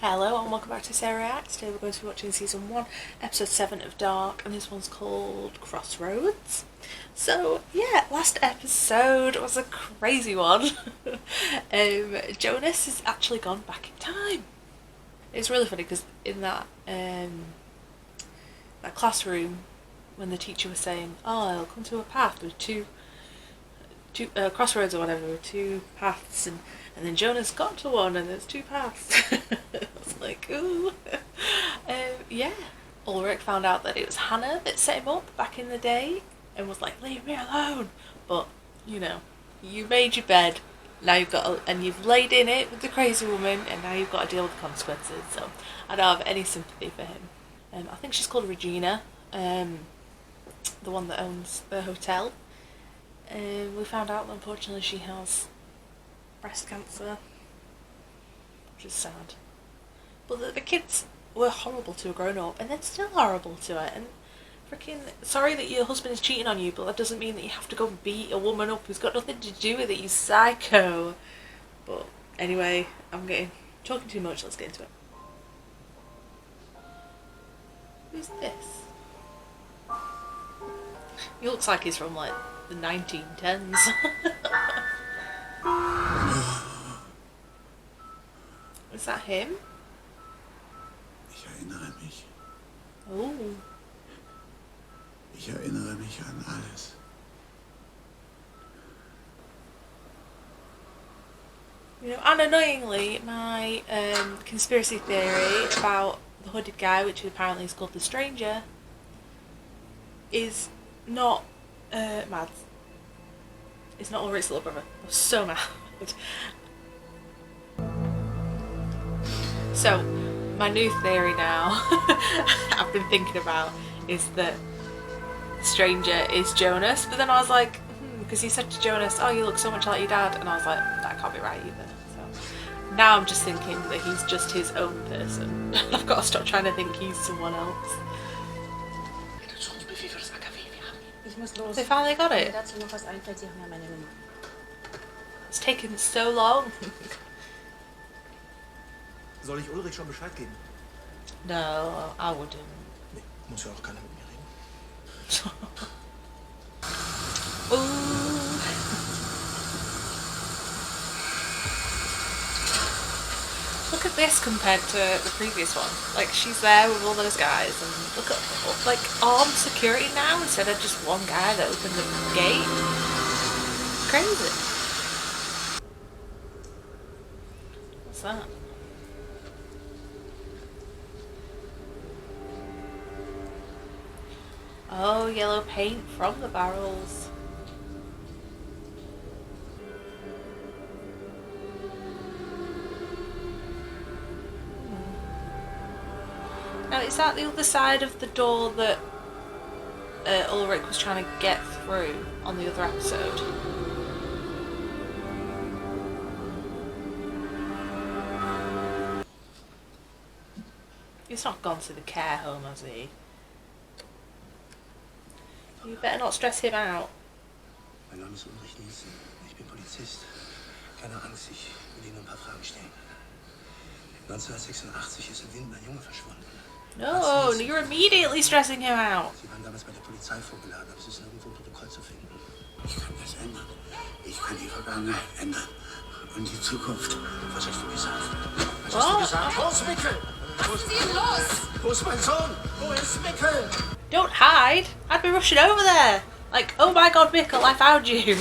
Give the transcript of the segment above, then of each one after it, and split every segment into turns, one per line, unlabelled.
Hello and welcome back to Sarah Reacts. Today we're going to be watching season 1, episode 7 of Dark, and this one's called Crossroads. So yeah, last episode was a crazy one. Jonas has actually gone back in time. It's really funny because in that classroom, when the teacher was saying, "Oh, I'll come to a path with two crossroads or whatever, with two paths," and then Jonas got to one and there's two paths. I was like, ooh. Yeah. Ulrich found out that it was Hannah that set him up back in the day and was like, "Leave me alone." But, you know, you made your bed, now you've got and you've laid in it with the crazy woman, and now you've got to deal with the consequences. So I don't have any sympathy for him. I think she's called Regina, the one that owns the hotel. We found out that unfortunately she has breast cancer, which is sad. But the kids were horrible to a grown up, and then still horrible to her. And freaking sorry that your husband is cheating on you, but that doesn't mean that you have to go and beat a woman up who's got nothing to do with it, you psycho. But anyway, I'm talking too much. Let's get into it. Who's this? He looks like he's from like the 1910s. Is that him?
Ich erinnere mich.
Oh.
Ich erinnere mich an alles.
You know, unknowingly, my conspiracy theory about the hooded guy, which apparently is called the Stranger, is not Mads. It's not Ulrich's little brother. I'm so mad. So, my new theory now, I've been thinking about, is that the Stranger is Jonas, but then I was like, because he said to Jonas, "Oh, you look so much like your dad," and I was like, that can't be right either. So now I'm just thinking that he's just his own person. I've got to stop trying to think he's someone else. They finally got it. It's taken so long.
Soll ich Ulrich schon Bescheid geben?
No, I wouldn't.
Nee, muss ja auch keiner mit mir reden.
Ooh. Look at this compared to the previous one. Like, she's there with all those guys, and look at, like, armed security now instead of just one guy that opened the gate. Crazy. What's that? Oh, yellow paint from the barrels. Now, is that the other side of the door that Ulrich was trying to get through on the other episode? He's not gone to the care home, has he? You better not stress him out.
Mein Name ist Ulrich Nielsen. Ich bin Polizist. Keine Angst, ich will Ihnen ein paar Fragen stellen. 1986 ist im Wind ein Junge verschwunden.
No, you're immediately stressing him out.
Sie waren damals bei der Polizei vorgeladen, aber es ist nirgendwo im Protokoll zu finden.
Ich kann das ändern. Ich kann die Vergangenheit ändern. Und die Zukunft.
Was hast du gesagt? Was
hast
du gesagt? Wo ist Mickel?
Was ist hier los?
Wo ist mein Sohn? Wo ist Mickel?
Don't hide. I'd be rushing over there. Like, oh my god, Mikkel, I found you.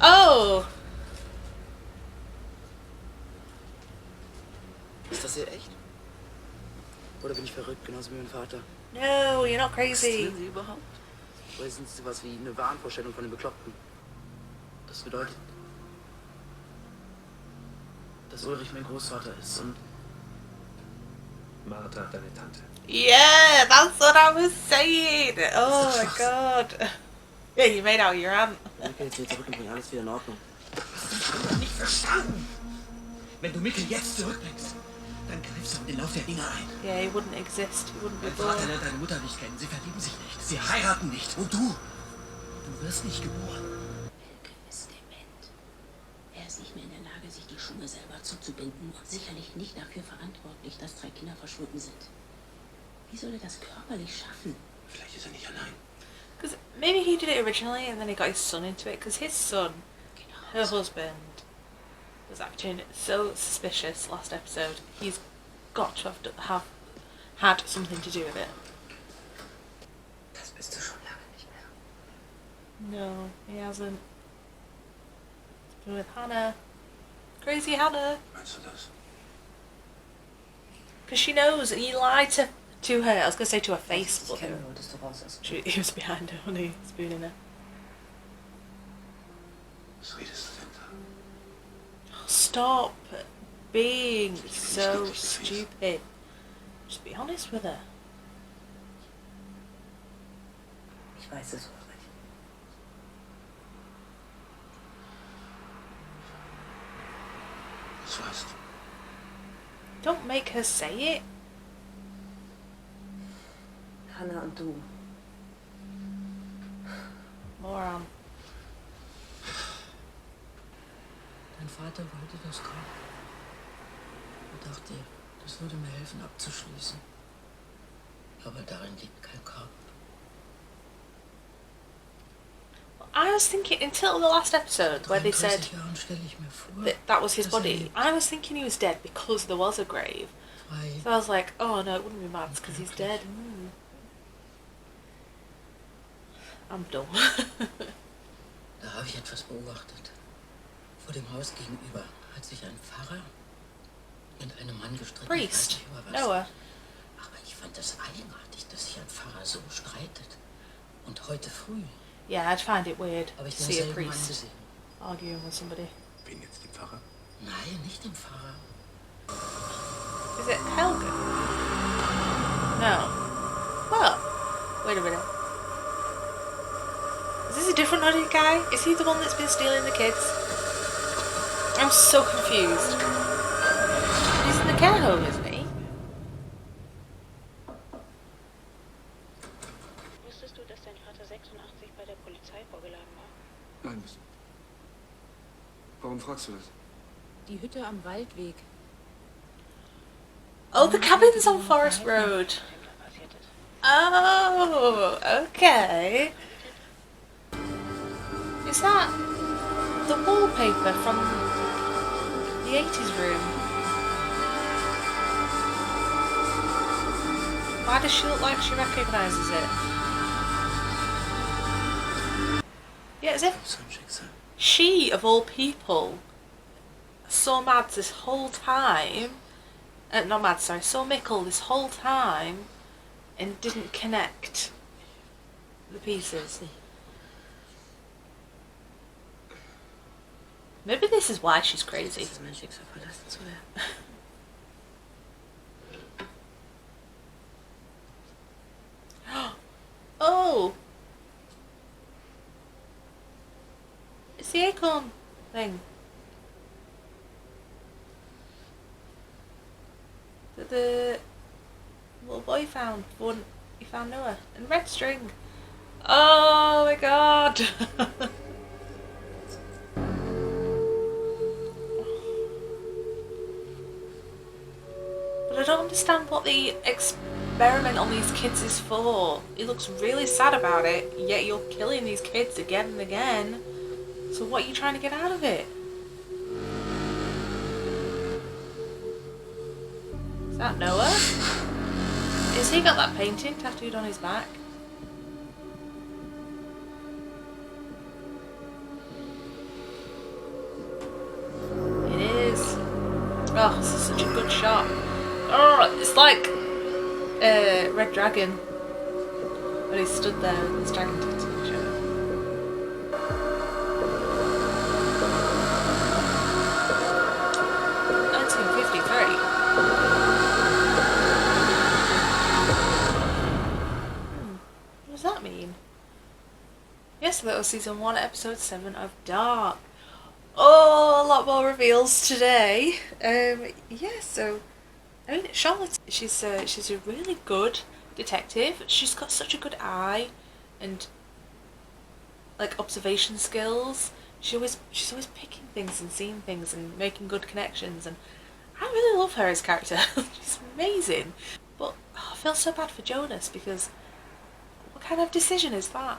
Oh.
Ist das hier echt? Oder bin ich verrückt, genauso wie mein Vater?
No, you're not crazy.
Sind Sie überhaupt? Oder sind Sie sowas wie eine Wahnvorstellung von den Bekloppten? Das bedeutet, dass Ulrich mein Großvater ist und
Martha, deine Tante.
Yeah, that's what I was saying. Oh my god. Yeah, you made out your aunt.
ich gehe jetzt hier zurück und bringe alles wieder in Ordnung.
Das hast du nicht verstanden. Wenn du Mickel jetzt zurückbringst, dann greifst du in den Lauf der Dinge ein.
Yeah, he wouldn't exist. He wouldn't be
Dein Vater
born.
lernt deine Mutter nicht kennen. Sie verlieben sich nicht. Sie heiraten nicht. Und du wirst nicht geboren.
Mickel ist dement. Er ist nicht mehr
in der Lage, sich die Schuhe selber zuzubinden und sicherlich nicht dafür verantwortlich, dass 3 Kinder verschwunden sind. Wie soll er das körperlich schaffen?
Vielleicht ist er nicht allein.
Because maybe he did it originally and then he got his son into it. Because his son, her husband, was acting so suspicious last episode. He's got to have had something to do with it.
Das bist du schon lange nicht mehr.
No, he hasn't. He's been with Hannah. Crazy Hannah.
Meinst du das?
Because she knows and he lied to her. I was going to say to her face,
Das
but
kennen wolltest du raus aus.
he was behind her, wasn't he? Spooning her.
Was redest du denn da?
Stop being so stupid. Just be honest with her.
Ich weiß es, Ulrich.
Was weißt du?
Don't make her say it.
Hannah und du.
Moron.
Dein Vater wollte das kaum. Er dachte, das würde mir helfen abzuschließen. Aber darin liegt kein Kampf.
I was thinking until the last episode where they said
33 Jahren stelle ich mir vor,
that was his
dass er
body.
lebt.
I was thinking he was dead because there was a grave.
Frei.
So I was like, oh no, it wouldn't be Mads because he's dead. I'm dumb.
Da habe ich etwas beobachtet. Vor dem Haus gegenüber hat sich ein Pfarrer mit einem Mann gestritten. Ich weiß
Priest.
nicht über was.
Noah.
Aber ich fand es eigenartig, dass sich ein Pfarrer so streitet. Und heute früh
Yeah, I'd find it weird
habe
to
ich den
see a
selben Mann
priest
gesehen.
arguing with somebody.
Wen jetzt, den Pfarrer?
Nein, nicht den Pfarrer.
Is it Helga? No. What? Wait a minute. Is this a different naughty guy? Is he the one that's been stealing the kids? I'm so confused. He's in the care home, isn't he?
Wusstest du, dass dein Vater 86 bei der Polizei vorgeladen war?
Nein. Warum fragst du das?
Die Hütte am Waldweg,
Oh, the cabin's on Forest Road.
dem da passiert ist.
Oh, okay. Is that the wallpaper from the 80s room? Why does she look like she recognises it? Yeah, as if
So ein Schicksal.
she, of all people, saw Mads this whole time. Not Mads, sorry, saw Mikkel this whole time and didn't connect the pieces. Maybe this is why she's crazy.
Das ist mein Schicksal, verlassen zu werden.
Oh! It's the acorn thing. That the little boy found. One he found Noah. And red string. Oh my god! But I don't understand what the experiment on these kids is for. He looks really sad about it, yet you're killing these kids again and again. So what are you trying to get out of it? Is that Noah? Has he got that painting tattooed on his back? It is. Oh, this is such a good shot. Oh, it's like Red Dragon when he stood there with his dragon tattoo show. What does that mean? Yes, that was season 1, episode 7 of Dark. Oh, a lot more reveals today. Yeah, so I mean, Charlotte, she's a really good detective. She's got such a good eye and like observation skills. she's always picking things and seeing things and making good connections, and I really love her as a character. She's amazing. But I feel so bad for Jonas, because what kind of decision is that?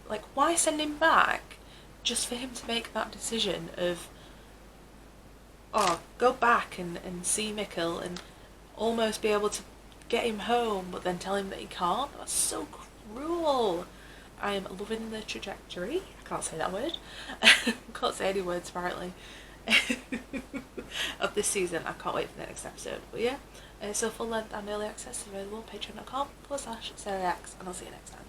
Like, why send him back just for him to make that decision of, oh, go back and see Mikkel and almost be able to get him home, but then tell him that he can't? That's so cruel. I am loving the trajectory. I can't say that word. Can't say any words apparently. Of this season. I can't wait for the next episode. But yeah, so full length and early access is available. Patreon.com/SarahX, and I'll see you next time.